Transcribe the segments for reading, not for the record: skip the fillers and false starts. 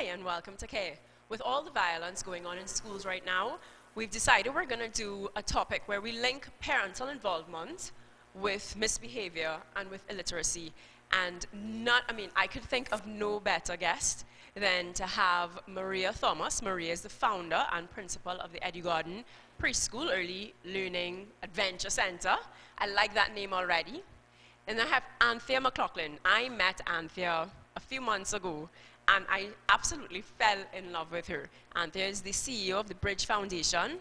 Hi, and welcome to Care. With all the violence going on in schools right now, we've decided we're going to do a topic where we link parental involvement with misbehavior and with illiteracy. And I could think of no better guest than to have Maria Thomas. Maria is the founder and principal of the EduGarden Preschool Early Learning Adventure Center. I like that name already. And I have Anthea McLaughlin. I met Anthea a few months ago, and I absolutely fell in love with her. Anthea is the CEO of the Bridge Foundation.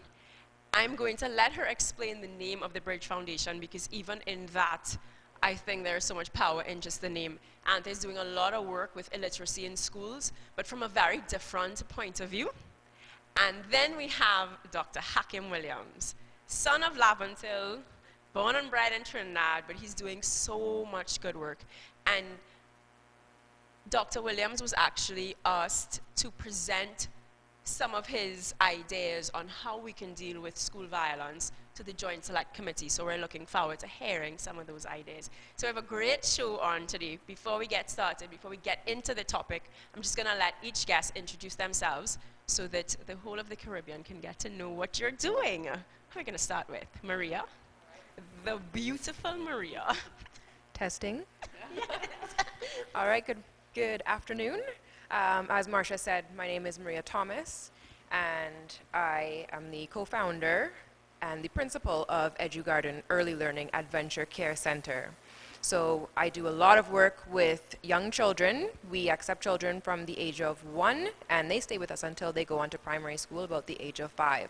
I'm going to let her explain the name of the Bridge Foundation, because even in that, I think there's so much power in just the name. Anthea is doing a lot of work with illiteracy in schools, but from a very different point of view. And then we have Dr. Hakim Williams, son of Laventil, born and bred in Trinidad, but he's doing so much good work. And Dr. Williams was actually asked to present some of his ideas on how we can deal with school violence to the Joint Select Committee. So we're looking forward to hearing some of those ideas. So we have a great show on today. Before we get started, before we get into the topic, I'm just going to let each guest introduce themselves so that the whole of the Caribbean can get to know what you're doing. Who are we going to start with? Maria? The beautiful Maria. Testing. All right, good afternoon. As Marcia said, my name is Maria Thomas, and I am the co-founder and the principal of EduGarden Early Learning Adventure Care Center. So I do a lot of work with young children. We accept children from the age of 1, and they stay with us until they go on to primary school, about the age of 5.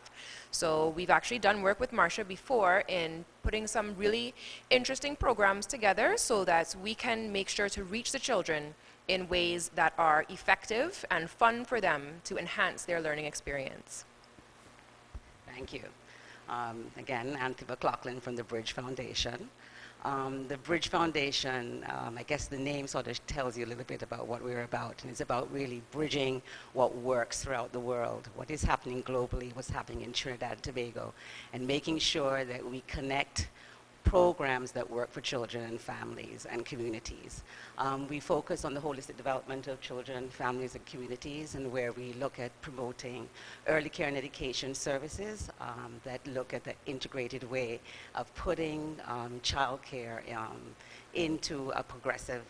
So we've actually done work with Marcia before in putting some really interesting programs together so that we can make sure to reach the children in ways that are effective and fun for them to enhance their learning experience. Thank you. Again, Anthea McLaughlin from the Bridge Foundation. The Bridge Foundation, I guess the name sort of tells you a little bit about what we're about, and it's about really bridging what works throughout the world, what is happening globally, what's happening in Trinidad and Tobago, and making sure that we connect programs that work for children and families and communities. We focus on the holistic development of children, families, and communities, and where we look at promoting early care and education services that look at the integrated way of putting child care into a progressive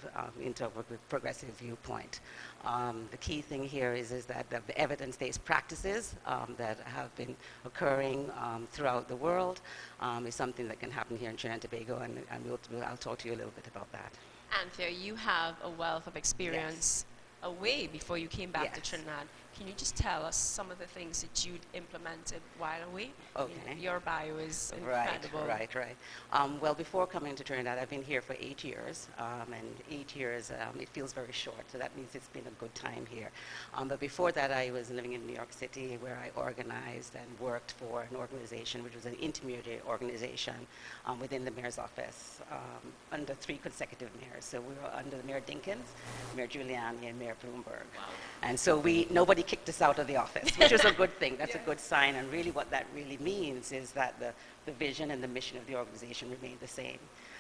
viewpoint. The key thing here is that the evidence-based practices that have been occurring throughout the world is something that can happen here in Trinidad and Tobago, and I'll talk to you a little bit about that. Anthea, you have a wealth of experience away before you came back to Yes. Trinidad. Can you just tell us some of the things that you'd implemented while away? Okay. Your bio is incredible. Right. Well, before coming to Trinidad, I've been here for 8 years, and 8 years, it feels very short, so that means it's been a good time here. But before that, I was living in New York City, where I organized and worked for an organization, which was an intermediate organization within the mayor's office, under 3 consecutive mayors. So we were under Mayor Dinkins, Mayor Giuliani, and Mayor Bloomberg. Wow. And so nobody kicked us out of the office, which is a good thing. That's a good sign. And really what that really means is that the vision and the mission of the organization remain the same.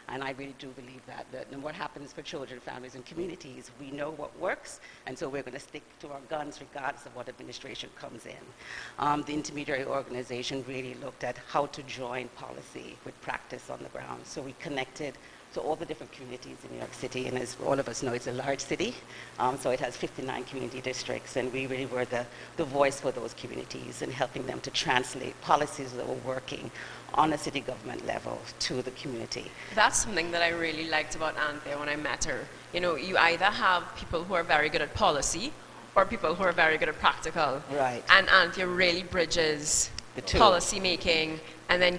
And I really do believe that what happens for children, families, and communities, we know what works, and so we're going to stick to our guns regardless of what administration comes in. The intermediary organization really looked at how to join policy with practice on the ground. So we connected to all the different communities in New York City, and as all of us know, it's a large city, so it has 59 community districts, and we really were the voice for those communities and helping them to translate policies that were working on a city government level to the community. That's something that I really liked about Anthea when I met her. You know, you either have people who are very good at policy or people who are very good at practical. Right. And Anthea really bridges The two. policy making and then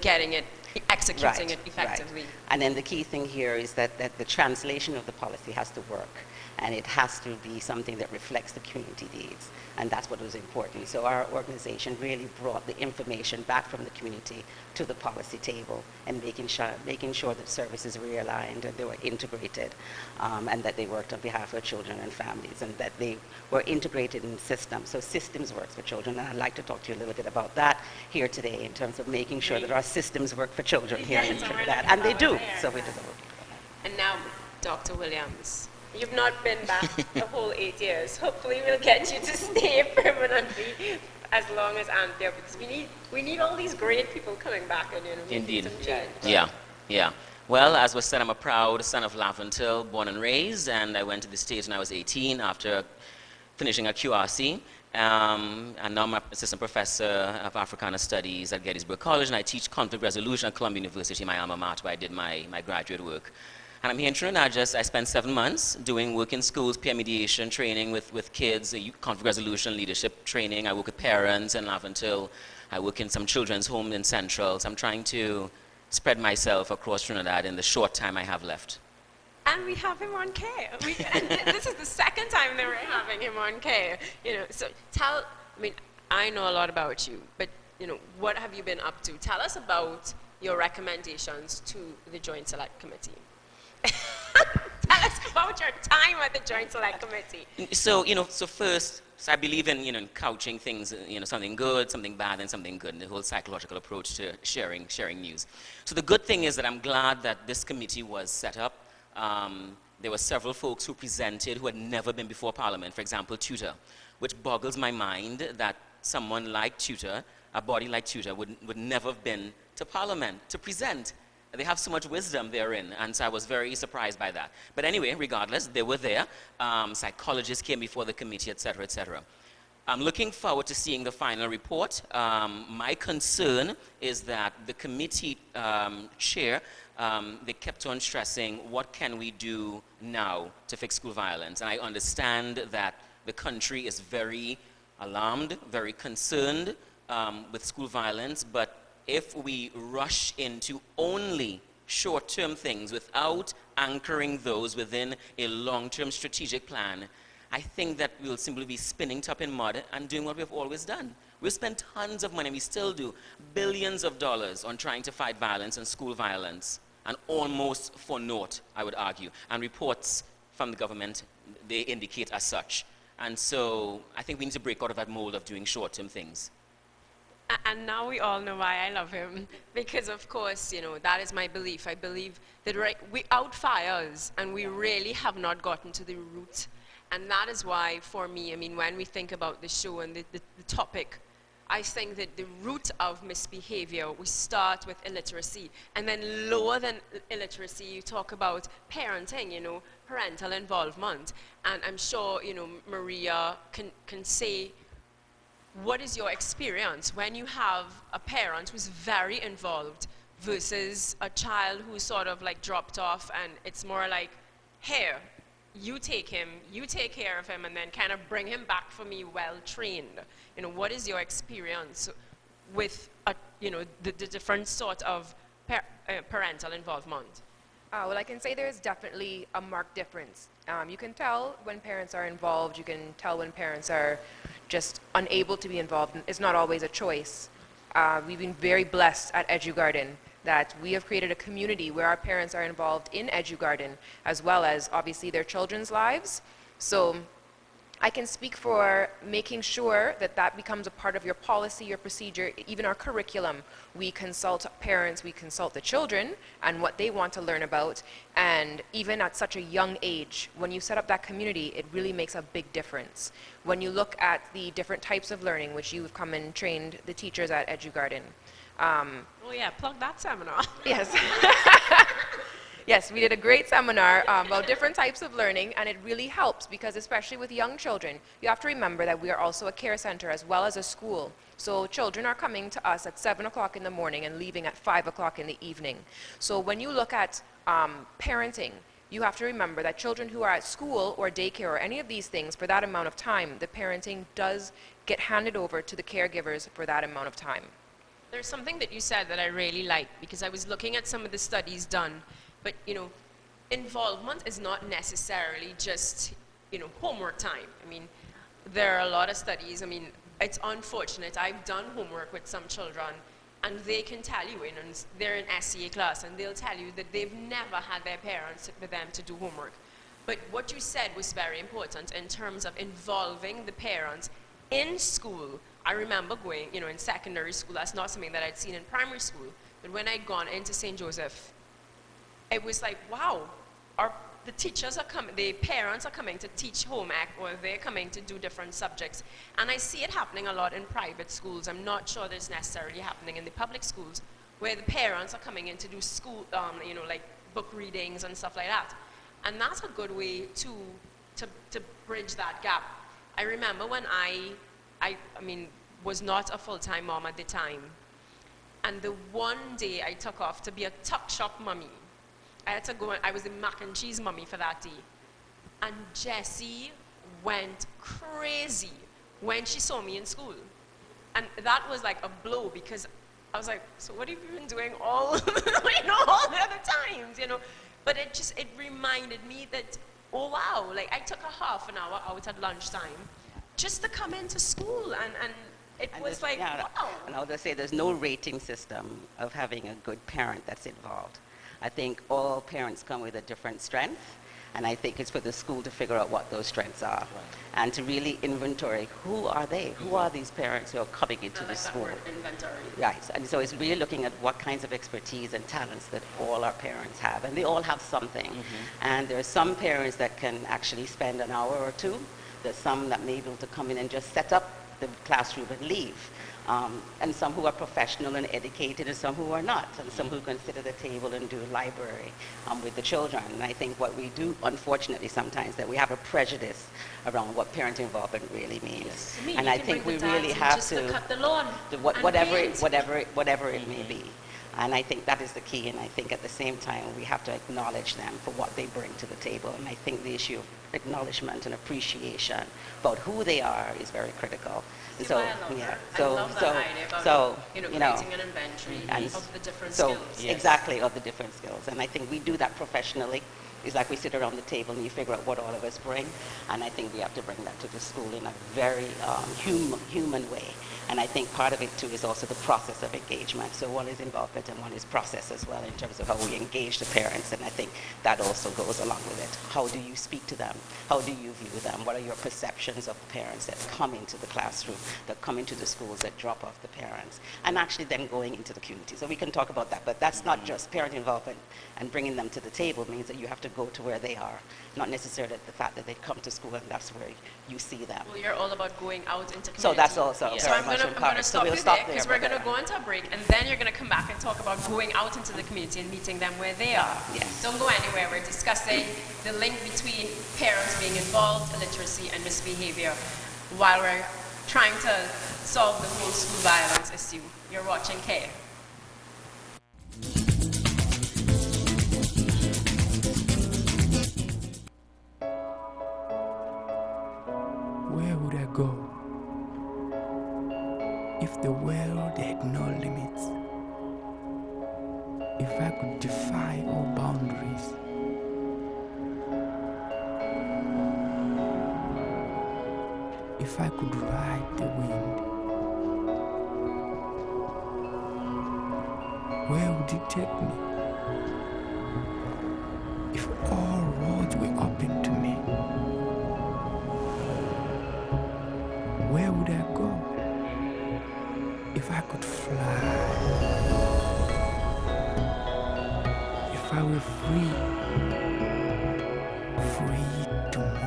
executing it effectively. Right. And then the key thing here is that the translation of the policy has to work, and it has to be something that reflects the community needs, and that's what was important. So our organization really brought the information back from the community to the policy table, and making sure that services were realigned and they were integrated, and that they worked on behalf of children and families, and that they were integrated in systems. So systems works for children, and I'd like to talk to you a little bit about that here today in terms of making sure that our systems work for children here in Trinidad, and they do. So we do. And now, Dr. Williams, You've not been back a whole 8 years. Hopefully we'll get you to stay permanently as long as Anthea, because we need all these great people coming back and making Indeed. some change. Yeah, yeah. Well, as was said, I'm a proud son of Laventille, born and raised, and I went to the States when I was 18 after finishing a QRC. And now I'm an assistant professor of Africana Studies at Gettysburg College, and I teach conflict resolution at Columbia University, my alma mater, where I did my graduate work. And I'm here in Trinidad. I spent 7 months doing work in schools, peer mediation training with kids, conflict resolution, leadership training. I work with parents in Laventille. I work in some children's homes in Central. So I'm trying to spread myself across Trinidad in the short time I have left. And we have him on K. This is the second time that we're having him on K. So I know a lot about you, but what have you been up to? Tell us about your recommendations to the Joint Select Committee. Tell us about your time at the Joint Select Committee. So first, I believe in couching things, something good, something bad, and something good, and the whole psychological approach to sharing news. So the good thing is that I'm glad that this committee was set up. There were several folks who presented who had never been before Parliament, for example, Tutor, which boggles my mind that someone like Tutor, a body like Tutor, would never have been to Parliament to present. They have so much wisdom therein, and so I was very surprised by that. But anyway, regardless, they were there. Psychologists came before the committee, et cetera, et cetera. I'm looking forward to seeing the final report. My concern is that the committee chair, they kept on stressing, what can we do now to fix school violence? And I understand that the country is very alarmed, very concerned with school violence, but if we rush into only short-term things without anchoring those within a long-term strategic plan, I think that we'll simply be spinning top in mud and doing what we've always done. We've spent tons of money, we still do, billions of dollars on trying to fight violence and school violence, and almost for naught, I would argue. And reports from the government, they indicate as such. And so I think we need to break out of that mold of doing short-term things. And now we all know why I love him, because of course, that is my belief. I believe that we outfire us, and we really have not gotten to the root. And that is why, for me, when we think about the show and the topic, I think that the root of misbehavior, we start with illiteracy. And then lower than illiteracy, you talk about parenting, parental involvement. And I'm sure, Maria can say, what is your experience when you have a parent who's very involved versus a child who's sort of like dropped off, and it's more like, here, you take him, you take care of him, and then kind of bring him back for me well-trained. What is your experience with, the different sort of parental involvement? Well, I can say there's definitely a marked difference. You can tell when parents are involved. You can tell when parents are just unable to be involved. It's not always a choice. We've been very blessed at EduGarden that we have created a community where our parents are involved in EduGarden, as well as obviously their children's lives. So I can speak for making sure that that becomes a part of your policy, your procedure, even our curriculum. We consult parents, we consult the children and what they want to learn about. And even at such a young age, when you set up that community, it really makes a big difference. When you look at the different types of learning, which you've come and trained the teachers at EduGarden. Oh yeah, plug that seminar. Yes. Yes, we did a great seminar about different types of learning, and it really helps because especially with young children, you have to remember that we are also a care center as well as a school. So children are coming to us at 7 o'clock in the morning and leaving at 5 o'clock in the evening. So when you look at parenting, you have to remember that children who are at school or daycare or any of these things for that amount of time, the parenting does get handed over to the caregivers for that amount of time. There's something that you said that I really like, because I was looking at some of the studies done. But, involvement is not necessarily just, homework time. There are a lot of studies. It's unfortunate. I've done homework with some children, and they can tell you, they're in SEA class, and they'll tell you that they've never had their parents sit with them to do homework. But what you said was very important in terms of involving the parents in school. I remember going, in secondary school. That's not something that I'd seen in primary school. But when I'd gone into St. Joseph, it was like, wow, our the teachers are coming, the parents are coming to teach home ec, or they're coming to do different subjects. And I see it happening a lot in private schools. I'm not sure that it's necessarily happening in the public schools, where the parents are coming in to do school, like book readings and stuff like that. And that's a good way to bridge that gap. I remember when I was not a full-time mom at the time, and the one day I took off to be a tuck shop mummy, I had to go, I was the mac and cheese mummy for that day. And Jessie went crazy when she saw me in school. And that was like a blow, because I was like, so what have you been doing all, all the other times, But it reminded me that, oh wow, like I took a half an hour out at lunchtime just to come into school, and it was like, wow. And I'll just say there's no rating system of having a good parent that's involved. I think all parents come with a different strength, and I think it's for the school to figure out what those strengths are, and to really inventory who are they, who are these parents who are coming into the school. Inventory. Right, and so it's really looking at what kinds of expertise and talents that all our parents have, and they all have something. And there are some parents that can actually spend an hour or two. There's some that may be able to come in and just set up the classroom and leave. And some who are professional and educated, and some who are not, and some who can sit at the table and do library with the children. And I think what we do, unfortunately, sometimes, that we have a prejudice around what parent involvement really means. And I think we really have to cut the lawn, whatever it may be. And I think that is the key, and I think at the same time we have to acknowledge them for what they bring to the table. And I think the issue of acknowledgement and appreciation about who they are is very critical. And so, yeah, I love that idea about, creating an inventory of the different skills. Exactly, of the different skills. And I think we do that professionally. It's like we sit around the table and you figure out what all of us bring. And I think we have to bring that to the school in a very human way. And I think part of it, too, is also the process of engagement. So one is involvement and one is process as well, in terms of how we engage the parents. And I think that also goes along with it. How do you speak to them? How do you view them? What are your perceptions of the parents that come into the classroom, that come into the schools, that drop off the parents? And actually then going into the community. So we can talk about that. But that's not just parent involvement and bringing them to the table. It means that you have to go to where they are, not necessarily the fact that they come to school and that's where you see them. Well, you're all about going out into community. So that's also very much I'm going to stop we'll you there, because we're going to go into a break, and then you're going to come back and talk about going out into the community and meeting them where they are. Yes. Don't go anywhere. We're discussing the link between parents being involved, illiteracy, and misbehavior, while we're trying to solve the whole school violence issue. You're watching K. Where would I go if the world had no limits? If I could defy all boundaries? If I could ride the wind? Where would it take me? If all roads were open to me, where would I go if I could fly? If I were free to move.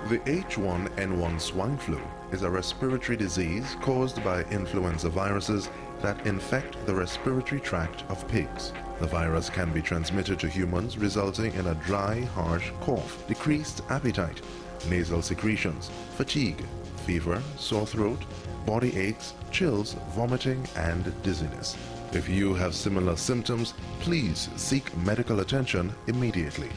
The H1N1 swine flu is a respiratory disease caused by influenza viruses that infect the respiratory tract of pigs. The virus can be transmitted to humans, resulting in a dry, harsh cough, decreased appetite, nasal secretions, fatigue, fever, sore throat, body aches, chills, vomiting, and dizziness. If you have similar symptoms, please seek medical attention immediately.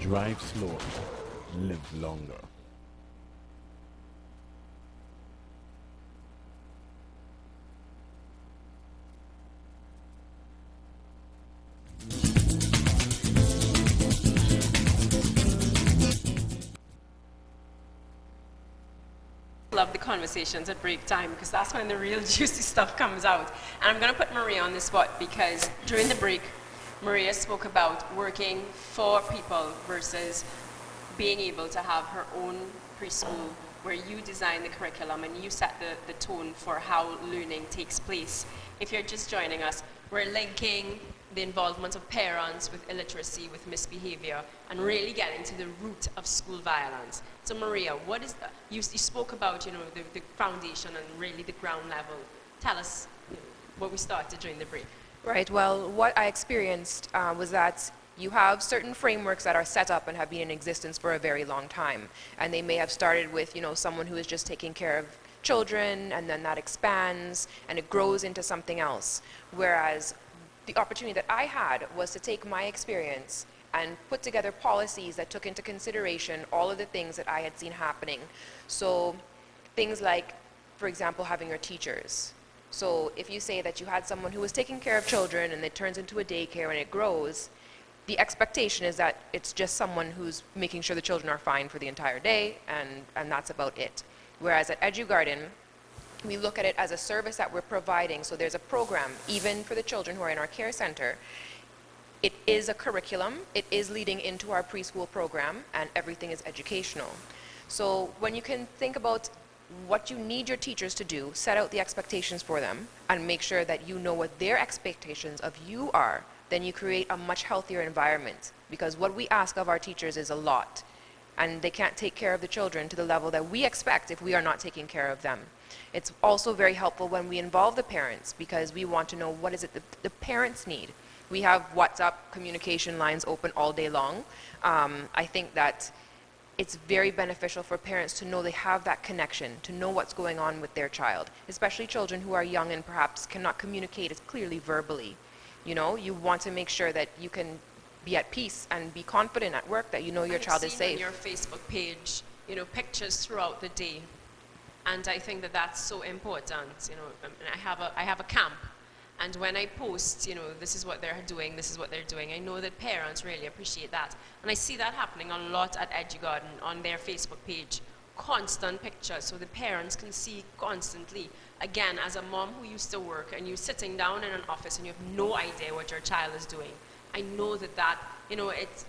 Drive slow, live longer. Love the conversations at break time because that's when the real juicy stuff comes out. And I'm going to put Maria on the spot because during the break, Maria spoke about working for people versus being able to have her own preschool where you design the curriculum and you set the tone for how learning takes place. If you're just joining us, we're linking the involvement of parents with illiteracy, with misbehavior, and really getting to the root of school violence. So Maria, what is you spoke about, the foundation and really the ground level. Tell us what we started during the break. Right, well, what I experienced was that you have certain frameworks that are set up and have been in existence for a very long time. And they may have started with, someone who is just taking care of children, and then that expands, and it grows into something else. Whereas the opportunity that I had was to take my experience and put together policies that took into consideration all of the things that I had seen happening. So things like, for example, having your teachers. So if you say that you had someone who was taking care of children and it turns into a daycare and it grows, the expectation is that it's just someone who's making sure the children are fine for the entire day, and that's about it. Whereas at EduGarden, we look at it as a service that we're providing. So there's a program, even for the children who are in our care center. It is a curriculum, it is leading into our preschool program, and everything is educational. So when you can think about what you need your teachers to do, set out the expectations for them, and make sure that you know what their expectations of you are, then you create a much healthier environment. Because what we ask of our teachers is a lot, and they can't take care of the children to the level that we expect if we are not taking care of them. It's also very helpful when we involve the parents, because we want to know what is it the parents need. We have WhatsApp communication lines open all day long. I think that it's very beneficial for parents to know they have that connection, to know what's going on with their child, especially children who are young and perhaps cannot communicate as clearly verbally. You want to make sure that you can be at peace and be confident at work that your child is safe. On your Facebook page, pictures throughout the day. And I think that that's so important. I have a camp, and when I post, this is what they're doing, this is what they're doing, I know that parents really appreciate that. And I see that happening a lot at EduGarden on their Facebook page. Constant pictures, so the parents can see constantly. Again, as a mom who used to work, and you're sitting down in an office and you have no idea what your child is doing, I know that it's,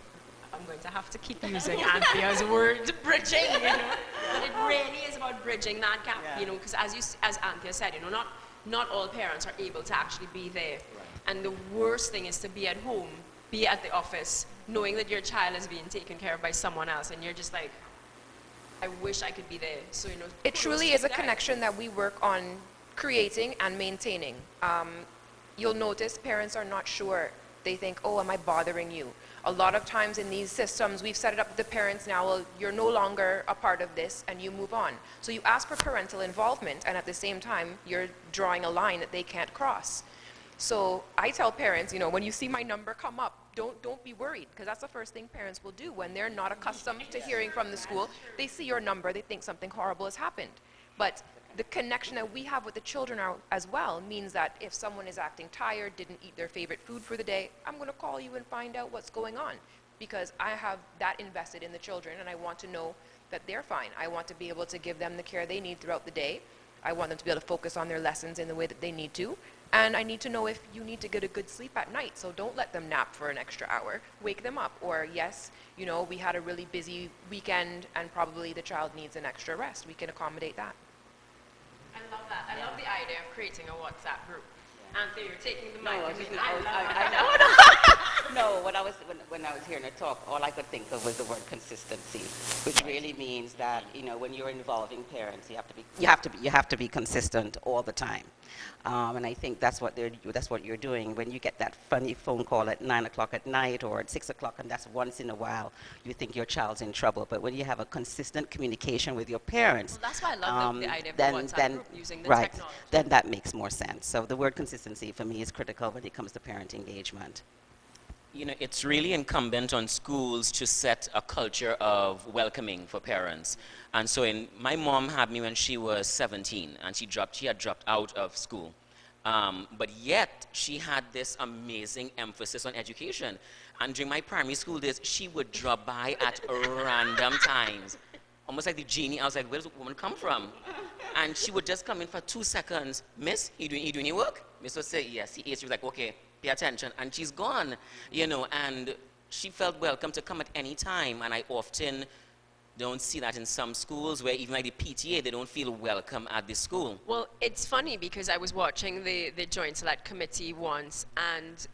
I'm going to have to keep using Anthea's word, bridging, but it really is about bridging that gap, because as Anthea said, not all parents are able to actually be there. Right. And the worst thing is to be at home, be at the office, knowing that your child is being taken care of by someone else, and you're just like, I wish I could be there. So, it truly is a connection that we work on creating and maintaining. You'll notice parents are not sure. They think, oh, am I bothering you? A lot of times in these systems, we've set it up with the parents now, well, you're no longer a part of this, and you move on. So you ask for parental involvement, and at the same time, you're drawing a line that they can't cross. So I tell parents, when you see my number come up, don't be worried, because that's the first thing parents will do when they're not accustomed to hearing from the school. They see your number, they think something horrible has happened. But the connection that we have with the children as well means that if someone is acting tired, didn't eat their favorite food for the day, I'm going to call you and find out what's going on, because I have that invested in the children, and I want to know that they're fine. I want to be able to give them the care they need throughout the day. I want them to be able to focus on their lessons in the way that they need to. And I need to know if you need to get a good sleep at night, so don't let them nap for an extra hour. Wake them up. Or yes, we had a really busy weekend and probably the child needs an extra rest. We can accommodate that. I love that. I love the idea of creating a WhatsApp group. Anthea, you're taking the mic. No, when I was hearing her talk, all I could think of was the word consistency, which really means that when you're involving parents, you have to be consistent all the time. And I think that's what you're doing. When you get that funny phone call at 9 o'clock at night or at 6 o'clock, and that's once in a while, you think your child's in trouble. But when you have a consistent communication with your parents, well, that's why I love the idea of the WhatsApp group using the right, technology. then that makes more sense. So the word consistency for me is critical when it comes to parent engagement. You know, it's really incumbent on schools to set a culture of welcoming for parents. And so my mom had me when she was 17, and she had dropped out of school. But yet, she had this amazing emphasis on education. And during my primary school days, she would drop by at random times. Almost like the genie. I was like, where does the woman come from? And she would just come in for 2 seconds. Miss, you doing your work? Miss would say, yes, he is. She was like, okay, pay attention. And she's gone, you know, and she felt welcome to come at any time. And I often don't see that in some schools where even like the PTA, they don't feel welcome at the school. Well, it's funny because I was watching the Joint Select Committee once, and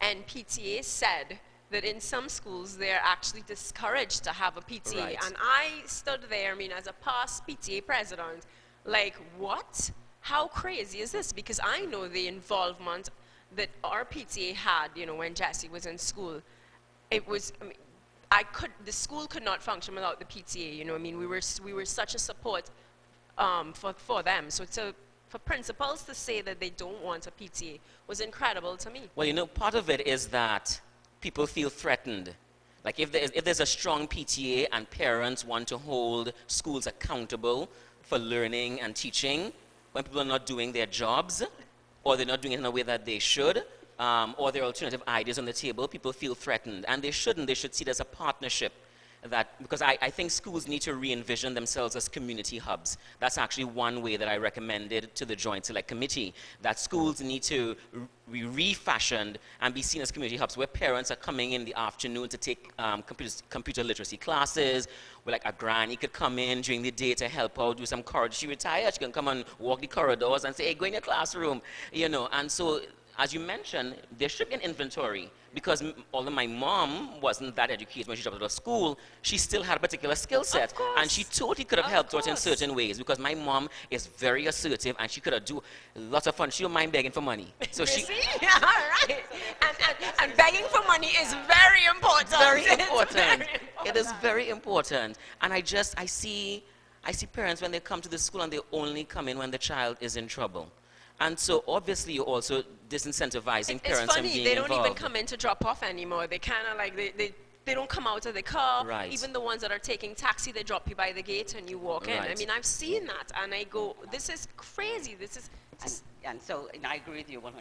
NPTA said that in some schools they're actually discouraged to have a PTA. Right. And I stood there, I mean, as a past PTA president, like, what? How crazy is this? Because I know the involvement that our PTA had, you know, when Jessie was in school. It was, I mean, the school could not function without the PTA, you know, I mean, we were such a support for them. So for principals to say that they don't want a PTA was incredible to me. Well, you know, part of it is that people feel threatened. Like if there's a strong PTA and parents want to hold schools accountable for learning and teaching, when people are not doing their jobs, or they're not doing it in a way that they should, or there are alternative ideas on the table, people feel threatened. And they shouldn't. They should see it as a partnership. Because I think schools need to re-envision themselves as community hubs. That's actually one way that I recommended to the Joint Select Committee, that schools need to be refashioned and be seen as community hubs where parents are coming in the afternoon to take computer literacy classes, where like a granny could come in during the day to help out, do some corridors. She retired, she can come and walk the corridors and say, hey, go in your classroom, you know. And so, as you mentioned, there should be an inventory, because although my mom wasn't that educated when she dropped out of school, she still had a particular skill set. And she totally could have helped out in certain ways, because my mom is very assertive and she could have do lots of fun. She don't mind begging for money. So she, Yeah, all right. And begging for money is very important. very It's important. very important. It is very important. And I see parents when they come to the school and they only come in when the child is in trouble. And so obviously you're also disincentivizing parents from being involved. It's funny, they don't even come in to drop off anymore. They kind of like, they don't come out of the car. Right. Even the ones that are taking taxi, they drop you by the gate and you walk in. I Right. mean, I've seen that and I go, this is crazy. This is just, And so, and I agree with you 100%.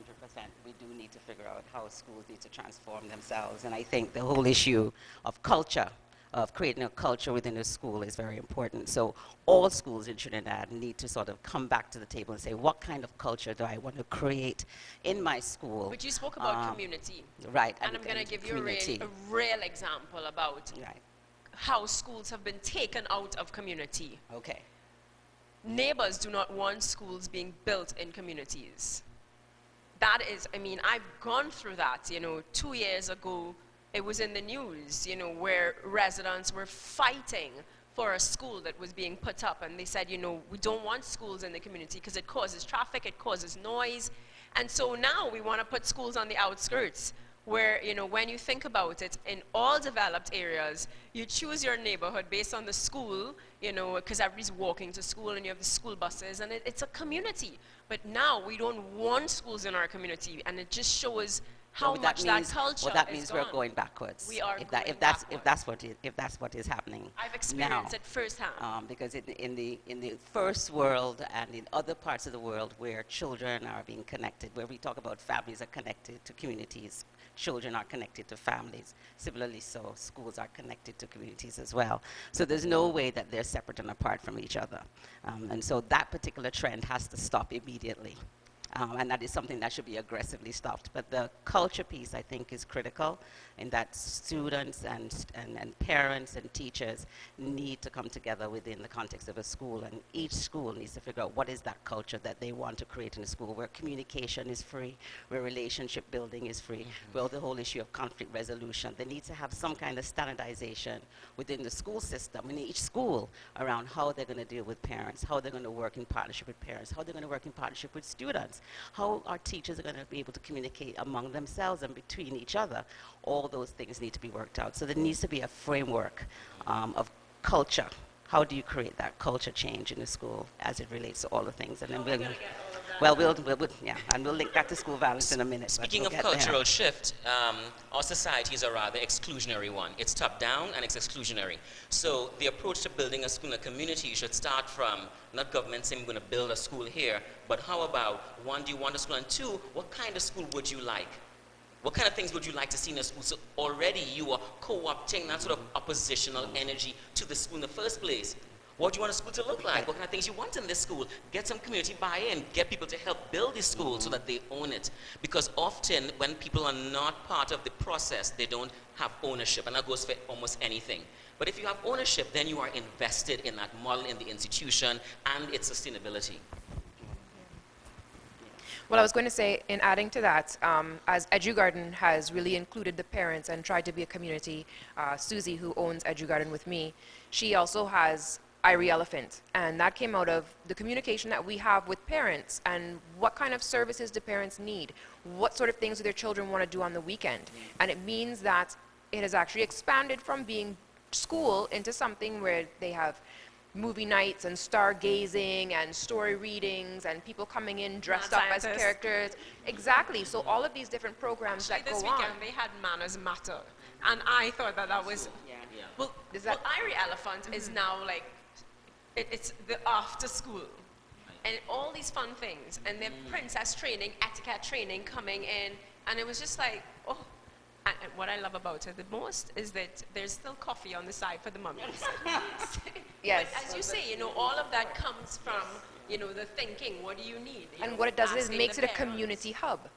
We do need to figure out how schools need to transform themselves. And I think the whole issue of culture, of creating a culture within a school, is very important. So all schools in Trinidad need to sort of come back to the table and say, what kind of culture do I want to create in my school? but you spoke about community. Right. And I'm going to give you community. a real example about Right. how schools have been taken out of community. Okay. Neighbors do not want schools being built in communities. That is, I mean, I've gone through that, you know, 2 years ago, it was in the news, you know, where residents were fighting for a school that was being put up, and they said, you know, we don't want schools in the community because it causes traffic, it causes noise, and so now we want to put schools on the outskirts, where, you know, when you think about it, in all developed areas, you choose your neighborhood based on the school, you know, because everybody's walking to school and you have the school buses, and it's a community. But now we don't want schools in our community, and it just shows how Well, much that culture well, that is means gone. we're going backwards. We are if going that's what is happening. I've experienced now. it firsthand. Because in the first world and in other parts of the world where children are being connected, where we talk about families are connected to communities, children are connected to families. Similarly, so schools are connected to communities as well. So there's no way that they're separate and apart from each other. And so that particular trend has to stop immediately. And that is something that should be aggressively stopped. But the culture piece, I think, is critical in that students and parents and teachers need to come together within the context of a school. And each school needs to figure out what is that culture that they want to create in a school, where communication is free, where relationship building is free, where the whole issue of conflict resolution. They need to have some kind of standardization within the school system, in each school, around how they're going to deal with parents, how they're going to work in partnership with parents, how they're going to work in partnership with students, how our teachers are going to be able to communicate among themselves and between each other. All those things need to be worked out. So there needs to be a framework of culture. How do you create that culture change in the school as it relates to all the things? And then we're going to Well, yeah, and we'll link that to school violence in a minute. but Speaking we'll of get there. cultural shift, our society is a rather exclusionary one. It's top down and it's exclusionary. So the approach to building a school in a community should start from not government saying we're going to build a school here, but how about, one, do you want a school, and two, what kind of school would you like? What kind of things would you like to see in a school? So already you are co-opting that sort of oppositional energy to the school in the first place. What do you want a school to look like? What kind of things you want in this school? Get some community buy-in. Get people to help build the school so that they own it. Because often when people are not part of the process, they don't have ownership. And that goes for almost anything. But if you have ownership, then you are invested in that model, in the institution, and its sustainability. Well, I was going to say, in adding to that, as EduGarden has really included the parents and tried to be a community, Susie, who owns EduGarden with me, she also has Irie Elephant, and that came out of the communication that we have with parents and what kind of services do parents need, what sort of things do their children want to do on the weekend. And it means that it has actually expanded from being school into something where they have movie nights and stargazing and story readings and people coming in dressed up as Scientists. characters. Exactly. So all of these different programs Actually, that this go on. weekend they had Manners Matter, and I thought that was well. Is that- Irie Elephant is now like it's the after school, and all these fun things, and then princess training, etiquette training coming in, and it was just like oh. And what I love about it the most is that there's still coffee on the side for the mummies. Yes. But as you say, all of that comes from, the thinking. What do you need? And what it does is asking makes the it a parents. community hub.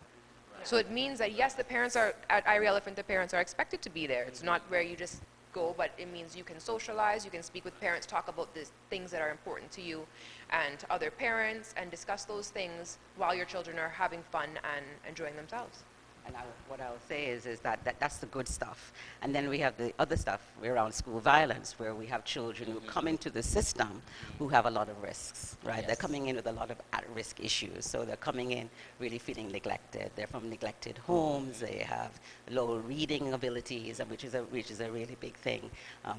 So it means that, yes, the parents are, at Irie Elephant, the parents are expected to be there. It's not where you just go, but it means you can socialize, you can speak with parents, talk about the things that are important to you and to other parents, and discuss those things while your children are having fun and enjoying themselves. And what I'll say is that's the good stuff. And then we have the other stuff around school violence, where we have children who come into the system who have a lot of risks, right? Yes. They're coming in with a lot of at-risk issues. So they're coming in really feeling neglected. They're from neglected homes. They have low reading abilities, which is a really big thing.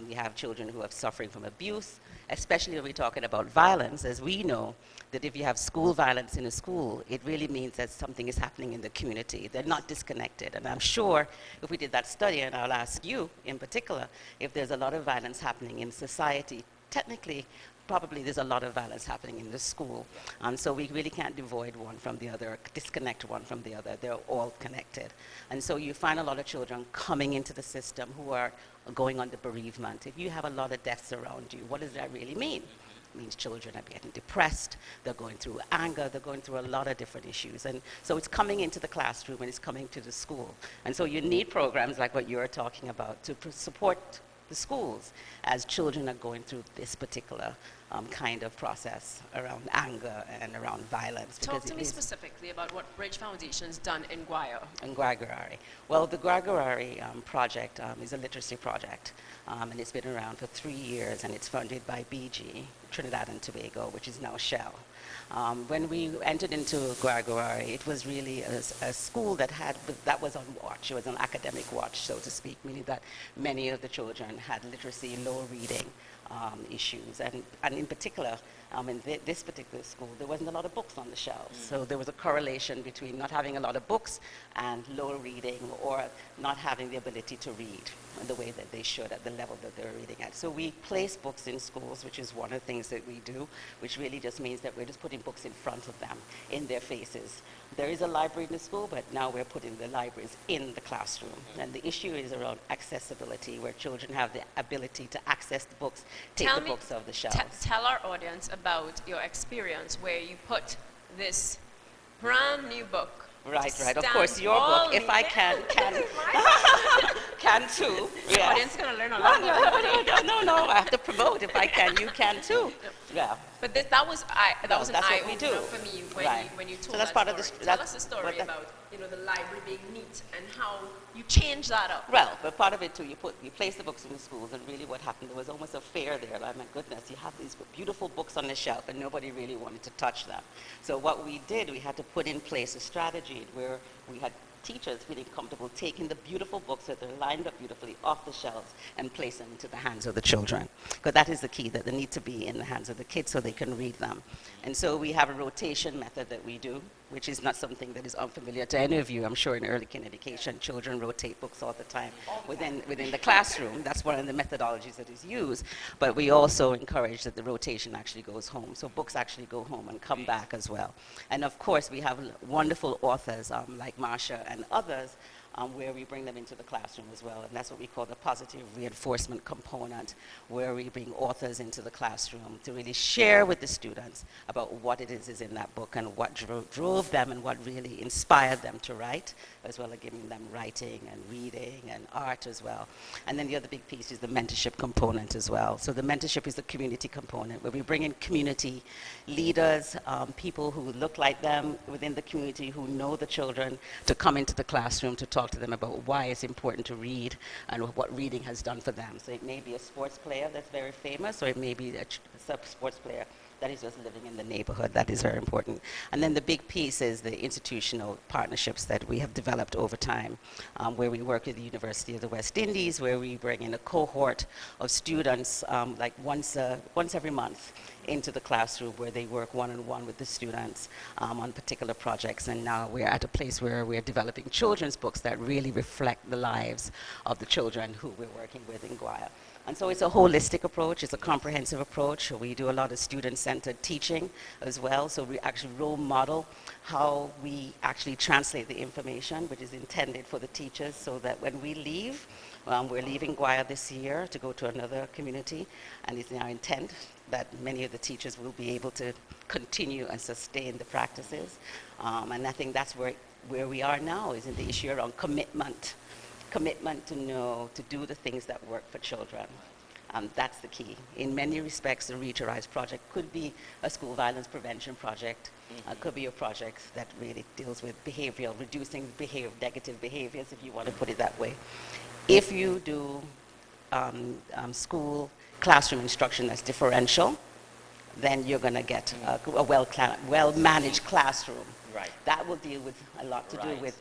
We have children who are suffering from abuse, especially when we're talking about violence, as we know that if you have school violence in a school, it really means that something is happening in the community. They're not disconnected. And I'm sure if we did that study, and I'll ask you in particular, if there's a lot of violence happening in society, technically, probably there's a lot of violence happening in the school. And so we really can't divide one from the other, disconnect one from the other. They're all connected. And so you find a lot of children coming into the system who are going under bereavement. If you have a lot of deaths around you, what does that really mean? It means children are getting depressed, they're going through anger, they're going through a lot of different issues. And so it's coming into the classroom and it's coming to the school. And so you need programs like what you're talking about to support the schools as children are going through this particular kind of process around anger and around violence. Talk to it me is specifically about what Bridge Foundation's done in Guaya. in Guagarari. Well, the Guagarari project is a literacy project, and it's been around for 3 years, and it's funded by BG, Trinidad and Tobago, which is now Shell. When we entered into Guagarari, it was really a school that was on watch. It was on academic watch, so to speak, meaning that many of the children had literacy, low reading issues, and in particular, in this particular school, there wasn't a lot of books on the shelves. So there was a correlation between not having a lot of books and low reading, or not having the ability to read the way that they should at the level that they're reading at. So we place books in schools, which is one of the things that we do, which really just means that we're just putting books in front of them, in their faces. There is a library in the school, but now we're putting the libraries in the classroom. And the issue is around accessibility, where children have the ability to access the books, take Tell the me- books off the shelves. Tell our audience about your experience where you put this brand new book. Right. Of stand course, your all book, if I neat. can too. The Yes. audience gonna learn a lot. No, I have to promote. If I can, you can too. Yeah. But that was an that's eye what we opener do. for me Right. when you told So that's that part of story. the Tell that's us a story what that- about the library being neat and how you changed that up. Well, but part of it too, you place the books in the schools, and really what happened, there was almost a fair there. Like, my goodness, you have these beautiful books on the shelf, and nobody really wanted to touch them. So what we did, we had to put in place a strategy where we had teachers feeling comfortable taking the beautiful books that are lined up beautifully off the shelves and place them into the hands of the children. Because that is the key, that they need to be in the hands of the kids so they can read them. And so we have a rotation method that we do, which is not something that is unfamiliar to any of you. I'm sure in early kin education, children rotate books all the time within the classroom. That's one of the methodologies that is used. But we also encourage that the rotation actually goes home. So books actually go home and come back as well. And of course, we have wonderful authors like Marcia and others where we bring them into the classroom as well. And that's what we call the positive reinforcement component, where we bring authors into the classroom to really share with the students about what it is in that book and what drove them and what really inspired them to write, as well as giving them writing and reading and art as well. And then the other big piece is the mentorship component as well. So the mentorship is the community component, where we bring in community leaders, people who look like them within the community, who know the children, to come into the classroom to talk to them about why it's important to read and what reading has done for them. So it may be a sports player that's very famous, or it may be a sports player that is just living in the neighborhood. That is very important. And then the big piece is the institutional partnerships that we have developed over time, where we work with the University of the West Indies, where we bring in a cohort of students like once every month into the classroom, where they work one-on-one with the students on particular projects. And now we're at a place where we're developing children's books that really reflect the lives of the children who we're working with in Guaya. And so it's a holistic approach, it's a comprehensive approach. We do a lot of student-centered teaching as well, so we actually role model how we actually translate the information, which is intended for the teachers, so that when we leave, we're leaving Guaya this year to go to another community, and it's our intent that many of the teachers will be able to continue and sustain the practices. And I think that's where we are now, is in the issue around commitment to know, to do the things that work for children. That's the key. In many respects, the Reach Arise project could be a school violence prevention project. Could be a project that really deals with behavioral, reducing negative behaviors, if you want to put it that way. If you do school classroom instruction that's differential, then you're going to get a well-managed classroom. Right. That will deal with a lot to do with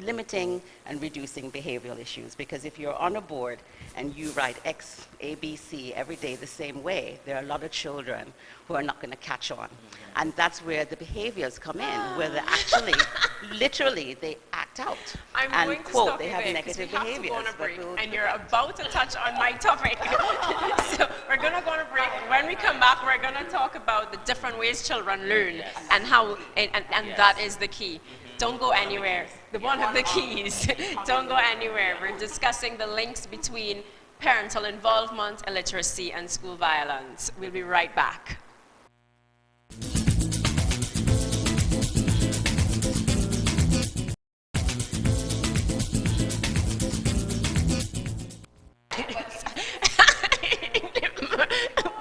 limiting and reducing behavioral issues. Because if you're on a board and you write X, A, B, C every day the same way, there are a lot of children who are not going to catch on. And that's where the behaviors come in, where they actually, literally, they act out. I'm and going to quote, stop they you have there, negative 'cause we have to behaviors. go on a but break, we'll- and you're about to touch on my topic. So we're going to go on a break. When we come back, we're going to talk about the different ways children learn, and how, and that is the key. Don't go anywhere. The one of the keys. Don't go anywhere. We're discussing the links between parental involvement, illiteracy, and school violence. We'll be right back.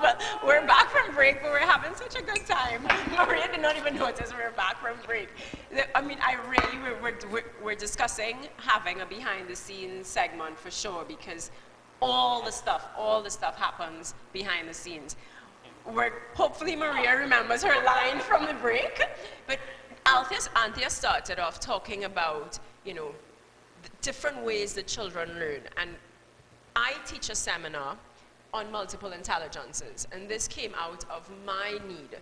Well, we're back from break, but we're having such a good time. Maria did not even notice we were back from break. I mean, we're discussing having a behind-the-scenes segment for sure, because all the stuff happens behind the scenes. Hopefully Maria remembers her line from the break, but Anthea started off talking about, the different ways that children learn. And I teach a seminar on multiple intelligences, and this came out of my need.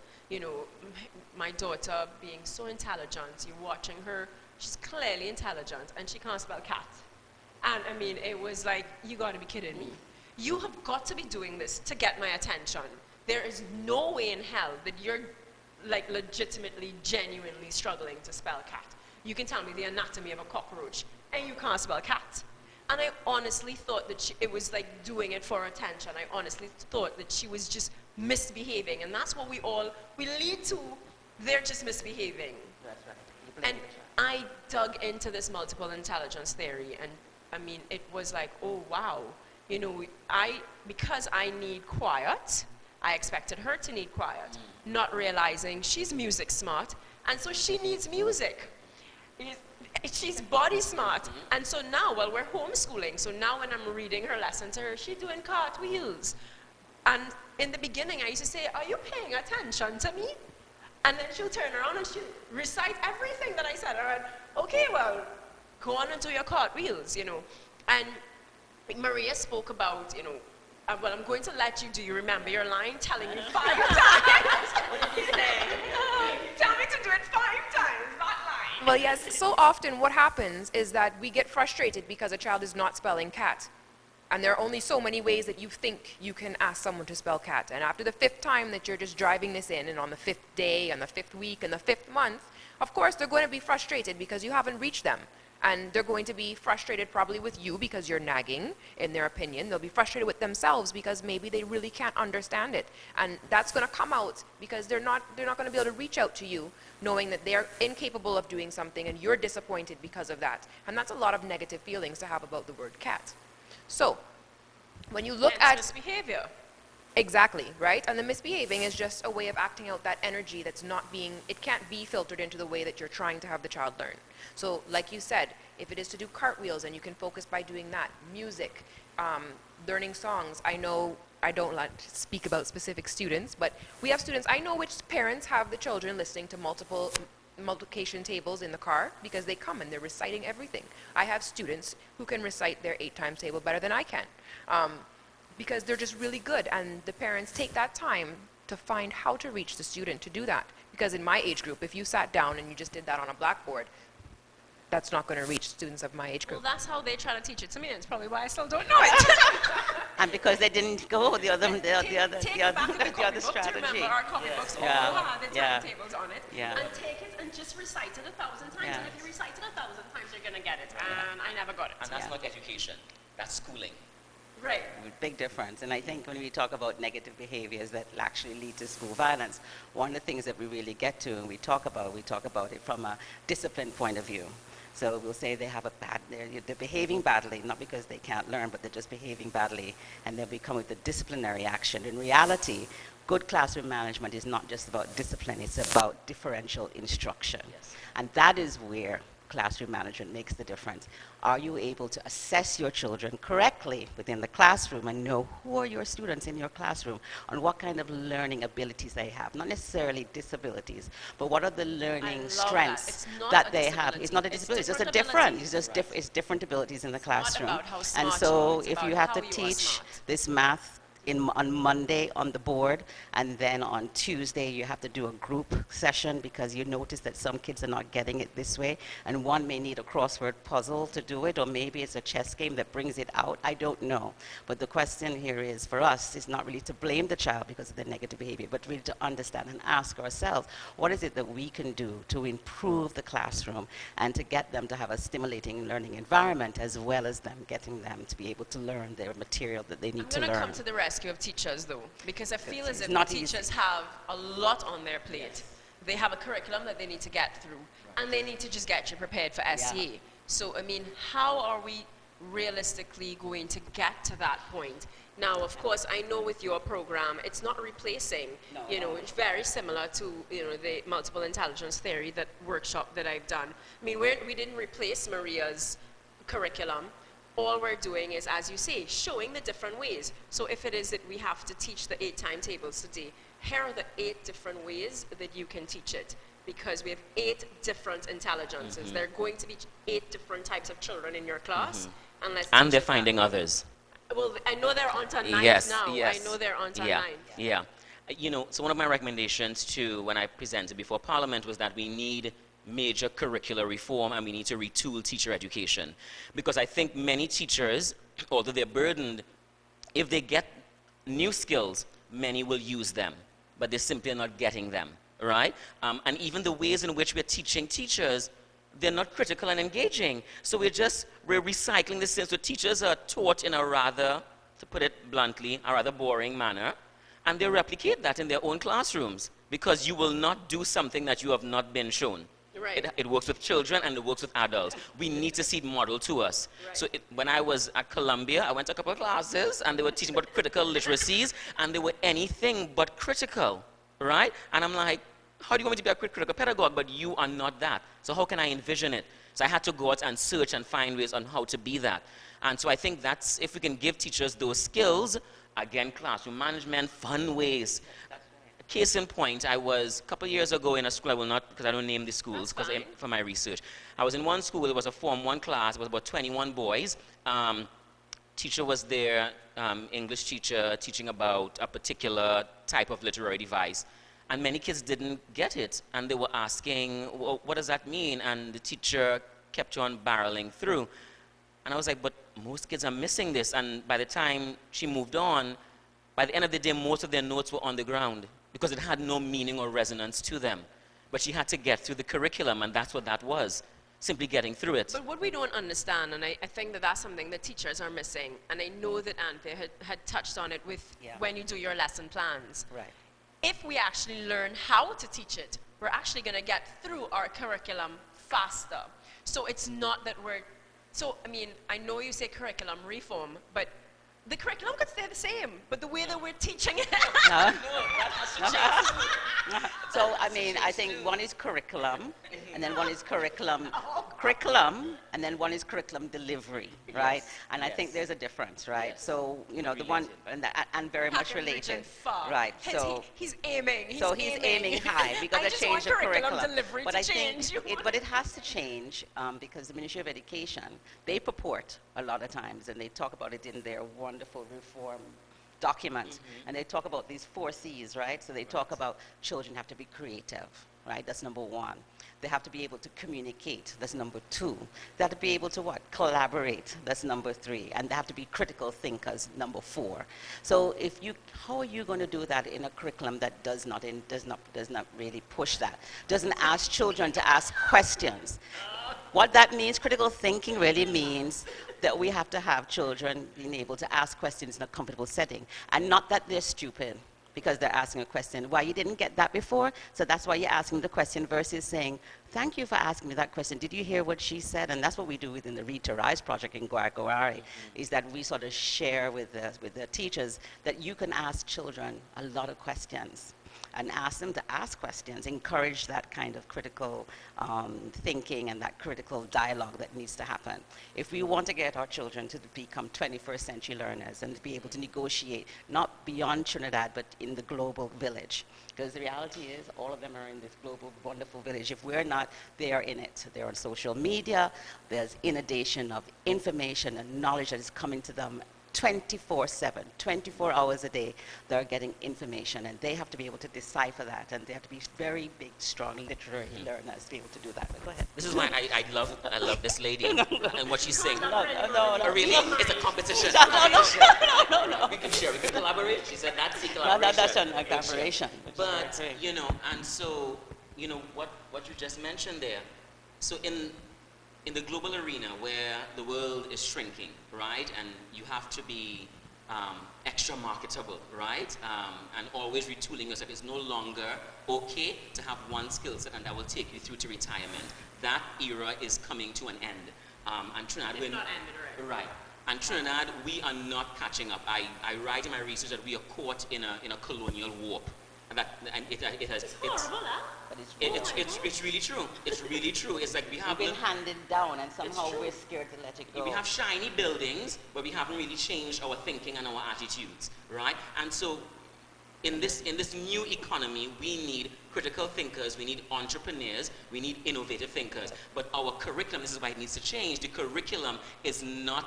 My daughter being so intelligent, you're watching her, she's clearly intelligent, and she can't spell cat. And I mean, it was like, you gotta be kidding me. You have got to be doing this to get my attention. There is no way in hell that you're like legitimately, genuinely struggling to spell cat. You can tell me the anatomy of a cockroach, and you can't spell cat. And I honestly thought that it was like doing it for attention. I honestly thought that she was just misbehaving. And that's what we lead to, they're just misbehaving. That's right. And I dug into this multiple intelligence theory, and I mean, it was like, oh wow. Because I need quiet, I expected her to need quiet, not realizing she's music smart, and so she needs music. She's body smart. And so now, we're homeschooling, so now when I'm reading her lesson to her, she's doing cartwheels. And in the beginning, I used to say, are you paying attention to me? And then she'll turn around and she'll recite everything that I said. I went, okay, well, go on and do your cartwheels, you know. And Maria spoke about, you know, well, I'm going to let you do you remember your line, telling you 5 times. What did you say? Tell me to do it 5 times, that line. Well, yes, so often what happens is that we get frustrated because a child is not spelling cat. And there are only so many ways that you think you can ask someone to spell cat. And after the 5th time that you're just driving this in, and on the 5th day, on the 5th week, and the 5th month, of course they're going to be frustrated because you haven't reached them. And they're going to be frustrated probably with you because you're nagging, in their opinion. They'll be frustrated with themselves because maybe they really can't understand it. And that's going to come out because they're not going to be able to reach out to you knowing that they're incapable of doing something and you're disappointed because of that. And that's a lot of negative feelings to have about the word cat. So, when you look at misbehavior. Exactly, right? And the misbehaving is just a way of acting out that energy that's not being, it can't be filtered into the way that you're trying to have the child learn. So, like you said, if it is to do cartwheels and you can focus by doing that, music, learning songs. I know I don't like to speak about specific students, but we have students, I know which parents have the children listening to multiplication tables in the car because they come and they're reciting everything. I have students who can recite their 8 times table better than I can. Because they're just really good, and the parents take that time to find how to reach the student to do that. Because in my age group, if you sat down and you just did that on a blackboard, that's not going to reach students of my age group. Well, that's how they try to teach it to me, and it's probably why I still don't know it. And because they didn't go the other strategy. Remember our copy books all had the timetables on it. Yeah. And take it and just recite it 1,000 times. Yes. And if you recite it 1,000 times, you're going to get it. And I never got it. And that's not education, that's schooling. Right. Big difference. And I think when we talk about negative behaviors that actually lead to school violence, one of the things that we really get to and we talk about it from a discipline point of view. So we'll say they have they're behaving badly, not because they can't learn, but they're just behaving badly, and they'll come with a disciplinary action. In reality, good classroom management is not just about discipline, it's about differential instruction. Yes. And that is where classroom management makes the difference. Are you able to assess your children correctly within the classroom and know who are your students in your classroom and what kind of learning abilities they have? Not necessarily disabilities, but what are the learning strengths that they have? It's not a disability, it's just a different, it's different abilities in the classroom. Not about how smart And so it's if about you have how to you are teach smart. this math on Monday on the board, and then on Tuesday you have to do a group session because you notice that some kids are not getting it this way, and one may need a crossword puzzle to do it, or maybe it's a chess game that brings it out. I don't know. But the question here is, for us, is not really to blame the child because of their negative behavior, but really to understand and ask ourselves, what is it that we can do to improve the classroom and to get them to have a stimulating learning environment, as well as them getting them to be able to learn their material that they need to I'm going learn. to come to the rescue of teachers, though, because I feel as It's if not teachers easy. have a lot on their plate. They have a curriculum that they need to get through, and they need to just get you prepared for SCA. So, I mean, how are we realistically going to get to that point? Now, of course, I know with your program, it's not replacing, you know, it's very similar to, you know, the multiple intelligence theory, that workshop that I've done. I mean, we didn't replace Maria's curriculum. All we're doing is, as you say, showing the different ways. So if it is that we have to teach the 8 timetables today, here are the 8 different ways that you can teach it. Because we have 8 different intelligences. There are going to be 8 different types of children in your class. And they're finding others. Well, I know they're on to 9 Yes, now. yes. I know they're on to 9. Yeah. You know, so one of my recommendations to when I presented before Parliament was that we need major curricular reform and we need to retool teacher education. Because I think many teachers, although they're burdened, if they get new skills, many will use them, but they're simply not getting them, right? And even the ways in which we're teaching teachers, they're not critical and engaging. So we're recycling the same. So teachers are taught in a rather, to put it bluntly, a rather boring manner, and they replicate that in their own classrooms because you will not do something that you have not been shown. Right. It works with children and it works with adults. We need to see it modeled to us. Right. So when I was at Columbia, I went to a couple of classes and they were teaching about critical literacies and they were anything but critical, right? And I'm like, how do you want me to be a critical pedagogue, but you are not that? So how can I envision it? So I had to go out and search and find ways on how to be that. And so I think that's, if we can give teachers those skills, again, classroom management, fun ways, Case in point, I was a couple of years ago in a school, I will not, because I don't name the schools That's fine. for my research. I was in one school, it was a Form 1 class, it was about 21 boys. Teacher was there, English teacher, teaching about a particular type of literary device. And many kids didn't get it, and they were asking, well, what does that mean? And the teacher kept on barreling through. And I was like, but most kids are missing this. And by the time she moved on, by the end of the day, most of their notes were on the ground because it had no meaning or resonance to them. But she had to get through the curriculum, and that's what that was, simply getting through it. But what we don't understand, and I think that that's something that teachers are missing, and I know that Anthea had touched on it with when you do your lesson plans. Right. If we actually learn how to teach it, we're actually going to get through our curriculum faster. So it's not that I mean, I know you say curriculum reform, but the curriculum could stay the same, but the way that we're teaching it. No. that has to change. So, I mean, I think one is curriculum, and then one is curriculum, and then one is curriculum delivery, right? And I think there's a difference, right? So, you know, the one, and very much Haven't reached related. far. Right, Hence, he's aiming. He's aiming high. We got I to just change want the curriculum curriculum. delivery But to I think, change. but it has to change because the Ministry of Education, they purport a lot of times, and they talk about it in their wonderful reform document, and they talk about these 4 C's, right? So they talk about children have to be creative, right? That's number 1. They have to be able to communicate. That's number 2. They have to be able to what? Collaborate. That's number 3. And they have to be critical thinkers. Number 4. So how are you going to do that in a curriculum that does not really push that? Doesn't ask children to ask questions. What that means, critical thinking really means that we have to have children being able to ask questions in a comfortable setting, and not that they're stupid because they're asking a question. Why, you didn't get that before? So that's why you're asking the question versus saying, thank you for asking me that question. Did you hear what she said? And that's what we do within the Read to Rise project in Guarcoari, is that we sort of share with the teachers that you can ask children a lot of questions and ask them to ask questions, encourage that kind of critical thinking and that critical dialogue that needs to happen. If we want to get our children to become 21st century learners and to be able to negotiate, not beyond Trinidad, but in the global village. Because the reality is, all of them are in this global, wonderful village. If we're not, they are in it. They're on social media, there's inundation of information and knowledge that is coming to them 24/7, 24 hours a day. They're getting information, and they have to be able to decipher that, and they have to be very big, strong literary learners to be able to do that. But go ahead. This is why I love this lady and what she's saying. No. Really? It's a competition. No. We can share, we can collaborate. She said that's the No, collaboration. that's a collaboration. But, you know, and so, you know, what you just mentioned there. So in the global arena where the world is shrinking, right, and you have to be extra marketable, right, and always retooling yourself. It's no longer okay to have one skill set and that will take you through to retirement. That era is coming to an end. And Trinidad, It's not ended, right. And Trinidad, we are not catching up. I write in my research that we are caught in a colonial warp. And it has, It's horrible, huh? But it's really true. It's really true. It's like we have we've been handed down, and somehow true. we're scared to let it go. we have shiny buildings, but we haven't really changed our thinking and our attitudes, right? And so in this new economy, we need critical thinkers, we need entrepreneurs, we need innovative thinkers. But our curriculum, this is why it needs to change. The curriculum is not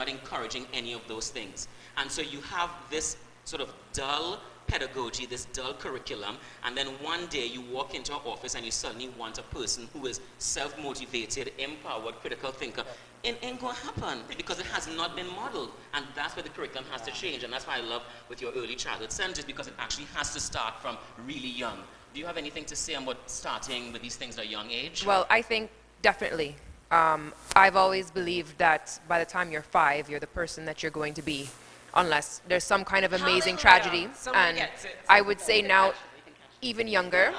encouraging any of those things. And so you have this sort of dull pedagogy, this dull curriculum, and then one day you walk into an office and you suddenly want a person who is self-motivated, empowered, critical thinker. It ain't gonna happen because it has not been modeled, and that's where the curriculum has to change. And that's why I love with your early childhood centers, because it actually has to start from really young. Do you have anything to say about starting with these things at a young age? Well, I think definitely. I've always believed that by the time you're 5, you're the person that you're going to be, unless there's some kind of amazing tragedy. Somebody And gets it. I would say now, even younger.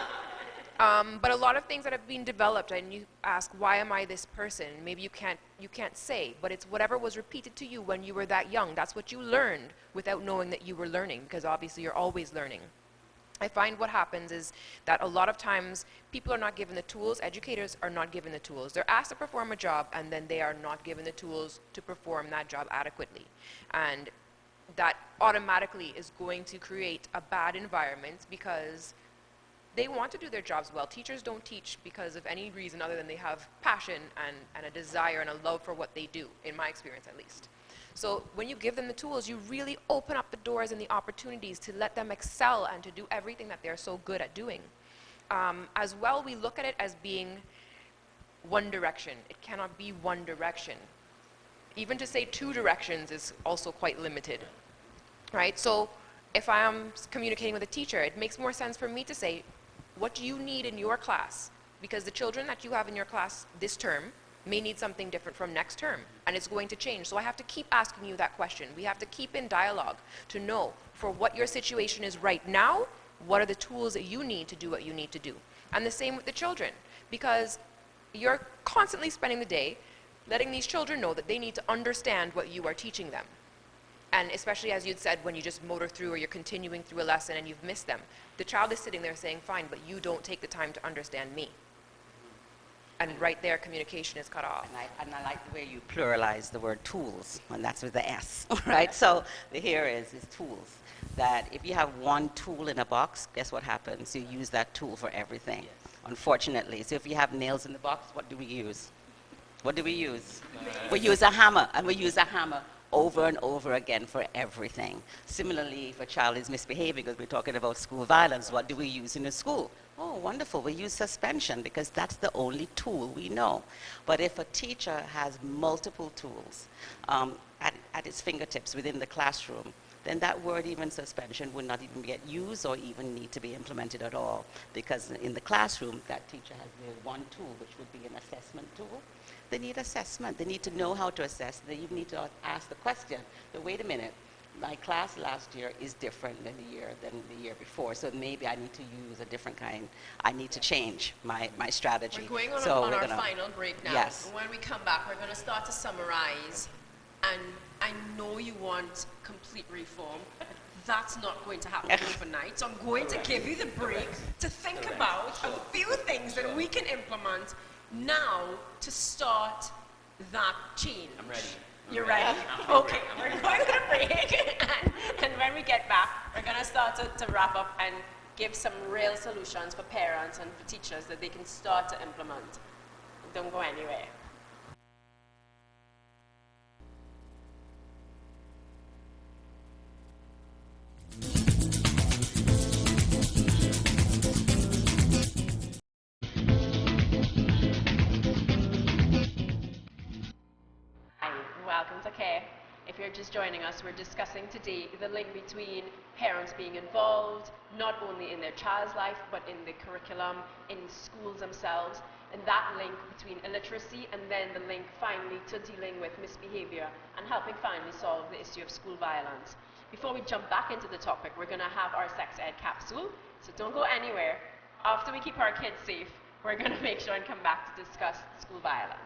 But a lot of things that have been developed, and you ask, why am I this person? Maybe you can't say, but it's whatever was repeated to you when you were that young. That's what you learned without knowing that you were learning, because obviously you're always learning. I find what happens is that a lot of times people are not given the tools, educators are not given the tools. They're asked to perform a job, and then they are not given the tools to perform that job adequately. And that automatically is going to create a bad environment because they want to do their jobs well. Teachers don't teach because of any reason other than they have passion and a desire and a love for what they do, in my experience at least. So when you give them the tools, you really open up the doors and the opportunities to let them excel and to do everything that they're so good at doing. As well, we look at it as being one direction. It cannot be one direction. Even to say two directions is also quite limited, right? So if I am communicating with a teacher, it makes more sense for me to say, what do you need in your class? Because the children that you have in your class this term may need something different from next term, and it's going to change. So I have to keep asking you that question. We have to keep in dialogue to know for what your situation is right now, what are the tools that you need to do what you need to do. And the same with the children, because you're constantly spending the day letting these children know that they need to understand what you are teaching them. And especially as you'd said, when you just motor through or you're continuing through a lesson and you've missed them, the child is sitting there saying, fine, but you don't take the time to understand me. And right there, communication is cut off. And I like the way you pluralize the word tools, and that's with the S, right? So the here is tools. That if you have one tool in a box, guess what happens? You use that tool for everything, yes. Unfortunately. So if you have nails in the box, what do we use? What do we use? We use a hammer, and we use a hammer over and over again for everything. Similarly, if a child is misbehaving, because we're talking about school violence, what do we use in a school? Oh, wonderful, we use suspension because that's the only tool we know. But if a teacher has multiple tools at its fingertips within the classroom, then that word, even suspension, would not even get used or even need to be implemented at all. Because in the classroom, that teacher has their one tool, which would be an assessment tool. They need assessment. They need to know how to assess. They even need to ask the question, but wait a minute, my class last year is different than the year before, so maybe I need to use a different kind. I need to change my strategy. We're going on, so on our final break now. Yes. When we come back, we're going to start to summarize. And I know you want complete reform. That's not going to happen overnight. So I'm going to give you the break to think about a few things that we can implement now to start that change. I'm ready. You're ready? Okay, we're going to break. and when we get back, we're going to start to wrap up and give some real solutions for parents and for teachers that they can start to implement. Don't go anywhere. Welcome to Care. If you're just joining us, we're discussing today the link between parents being involved, not only in their child's life, but in the curriculum, in schools themselves, and that link between illiteracy and then the link finally to dealing with misbehavior and helping finally solve the issue of school violence. Before we jump back into the topic, we're going to have our sex ed capsule, so don't go anywhere. After we keep our kids safe, we're going to make sure and come back to discuss school violence.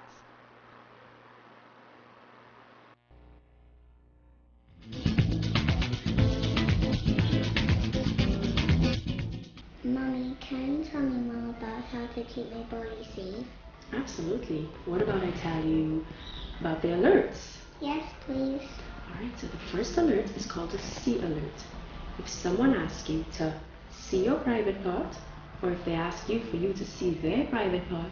Mommy, can you tell me more about how to keep my body safe? Absolutely. What about I tell you about the alerts? Yes, please. Alright, so the first alert is called a see alert. If someone asks you to see your private part, or if they ask you for you to see their private part,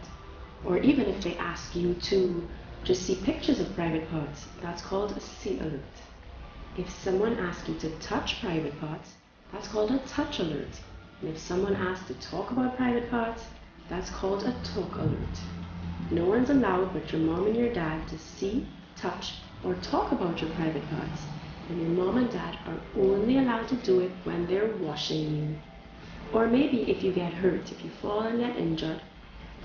or even if they ask you to just see pictures of private parts, that's called a see alert. If someone asks you to touch private parts, that's called a touch alert. And if someone asks to talk about private parts, that's called a talk alert. No one's allowed but your mom and your dad to see, touch, or talk about your private parts. And your mom and dad are only allowed to do it when they're washing you. Or maybe if you get hurt, if you fall and get injured,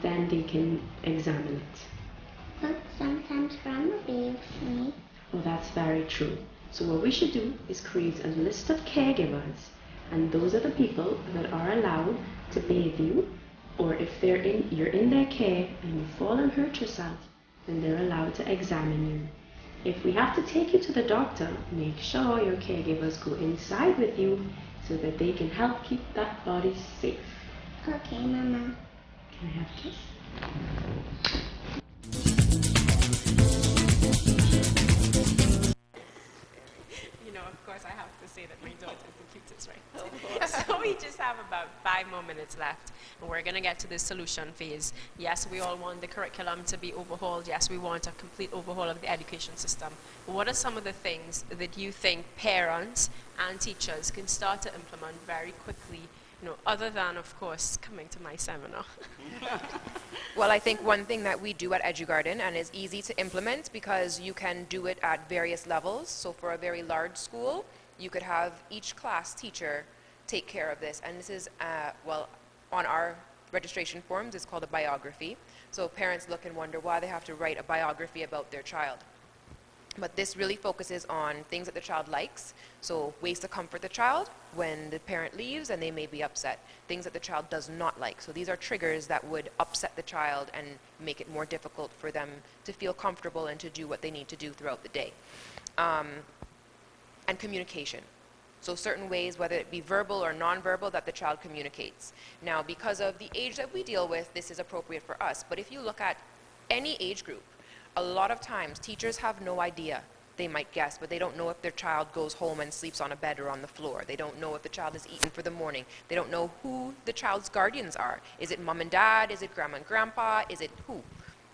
then they can examine it. But sometimes Grandma bathes me. Well, that's very true. So what we should do is create a list of caregivers, and those are the people that are allowed to bathe you, or if you're in their care and you fall and hurt yourself, then they're allowed to examine you. If we have to take you to the doctor, make sure your caregivers go inside with you so that they can help keep that body safe. Okay, Mama. Can I have a kiss? You know, of course, say that my daughter is the cutest, right? So we just have about 5 more minutes left, and we're going to get to the solution phase. Yes, we all want the curriculum to be overhauled. Yes, we want a complete overhaul of the education system. But what are some of the things that you think parents and teachers can start to implement very quickly, other than, of course, coming to my seminar? Well, I think one thing that we do at EduGarden, and is easy to implement because you can do it at various levels. So for a very large school, you could have each class teacher take care of this. And this is, on our registration forms, it's called a biography. So parents look and wonder why they have to write a biography about their child. But this really focuses on things that the child likes, so ways to comfort the child when the parent leaves and they may be upset. Things that the child does not like. So these are triggers that would upset the child and make it more difficult for them to feel comfortable and to do what they need to do throughout the day. And communication. So certain ways, whether it be verbal or nonverbal, that the child communicates. Now, because of the age that we deal with, this is appropriate for us. But if you look at any age group, a lot of times teachers have no idea. They might guess, but they don't know if their child goes home and sleeps on a bed or on the floor. They don't know if the child has eaten for the morning. They don't know who the child's guardians are. Is it mom and dad? Is it grandma and grandpa? Is it who?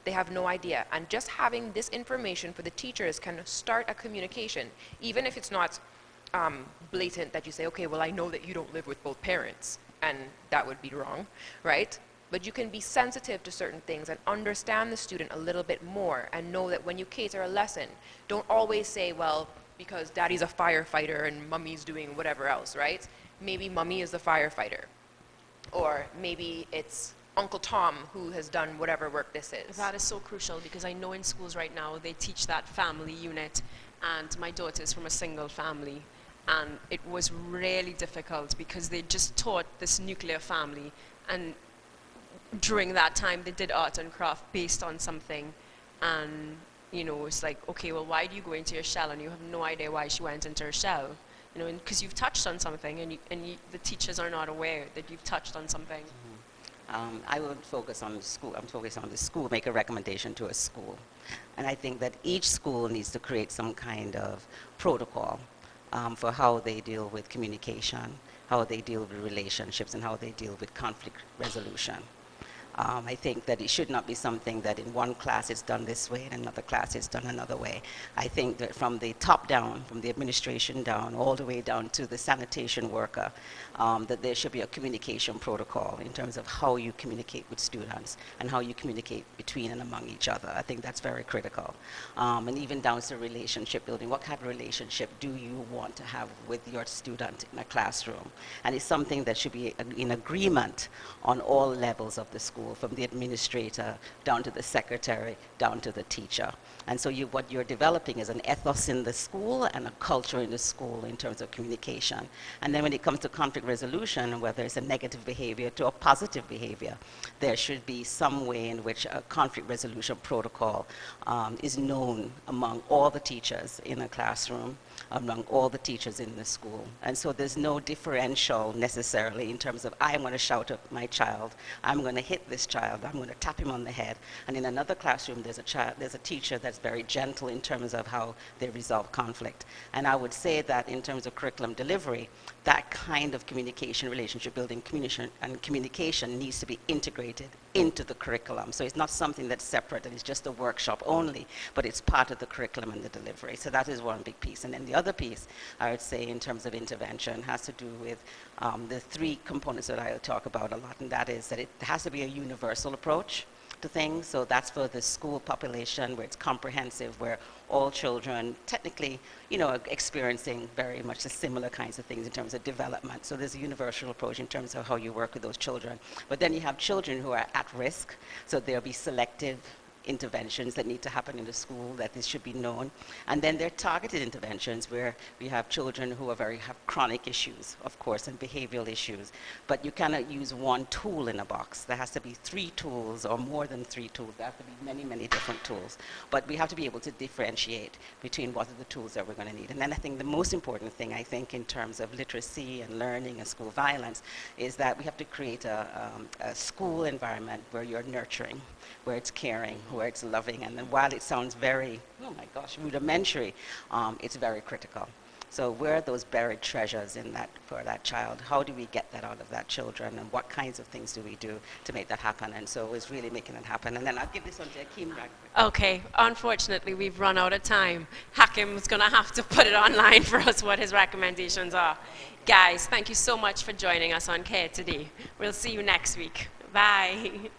They have no idea. And just having this information for the teachers can start a communication, even if it's not blatant that you say, okay, well, I know that you don't live with both parents, and that would be wrong, right? But you can be sensitive to certain things and understand the student a little bit more and know that when you cater a lesson, don't always say, well, because daddy's a firefighter and mummy's doing whatever else, right? Maybe mummy is the firefighter. Or maybe it's Uncle Tom who has done whatever work this is. That is so crucial, because I know in schools right now they teach that family unit, and my daughter is from a single family, and it was really difficult because they just taught this nuclear family, and during that time they did art and craft based on something, and it's like, okay, well, why do you go into your shell and you have no idea why she went into her shell? Because you've touched on something, and the teachers are not aware that you've touched on something. I would focus on the school. I'm focusing on the school, make a recommendation to a school. And I think that each school needs to create some kind of protocol for how they deal with communication, how they deal with relationships, and how they deal with conflict resolution. I think that it should not be something that in one class it's done this way and another class it's done another way. I think that from the top down, from the administration down, all the way down to the sanitation worker, that there should be a communication protocol in terms of how you communicate with students and how you communicate between and among each other. I think that's very critical. And even down to relationship building. What kind of relationship do you want to have with your student in a classroom? And it's something that should be in agreement on all levels of the school, from the administrator down to the secretary, down to the teacher. And so what you're developing is an ethos in the school and a culture in the school in terms of communication. And then when it comes to conflict resolution, whether it's a negative behavior to a positive behavior, there should be some way in which a conflict resolution protocol is known among all the teachers in a classroom, among all the teachers in the school. And so there's no differential necessarily in terms of, I'm going to shout at my child, I'm going to hit this child, I'm going to tap him on the head. And in another classroom, there's a teacher that's very gentle in terms of how they resolve conflict. And I would say that in terms of curriculum delivery, that kind of communication, relationship building, communication needs to be integrated into the curriculum. So it's not something that's separate and it's just a workshop only, but it's part of the curriculum and the delivery. So that is one big piece. And then the other piece, I would say, in terms of intervention, has to do with the three components that I'll talk about a lot, and that is that it has to be a universal approach to things. So that's for the school population, where it's comprehensive, where all children technically, are experiencing very much the similar kinds of things in terms of development. So there's a universal approach in terms of how you work with those children. But then you have children who are at risk, so there'll be selective interventions that need to happen in the school, that this should be known. And then there are targeted interventions where we have children who have chronic issues, of course, and behavioral issues. But you cannot use one tool in a box. There has to be 3 tools or more than 3 tools. There have to be many, many different tools. But we have to be able to differentiate between what are the tools that we're going to need. And then I think the most important thing, I think, in terms of literacy and learning and school violence, is that we have to create a school environment where you're nurturing, where it's caring, where it's loving. And then while it sounds very, oh my gosh, rudimentary, it's very critical. So where are those buried treasures in that for that child? How do we get that out of that children, and what kinds of things do we do to make that happen? And so it's really making it happen. And then I'll give this one to Akeem. Okay, unfortunately, we've run out of time. Hakim's going to have to put it online for us what his recommendations are. Guys, thank you so much for joining us on Care today. We'll see you next week. Bye.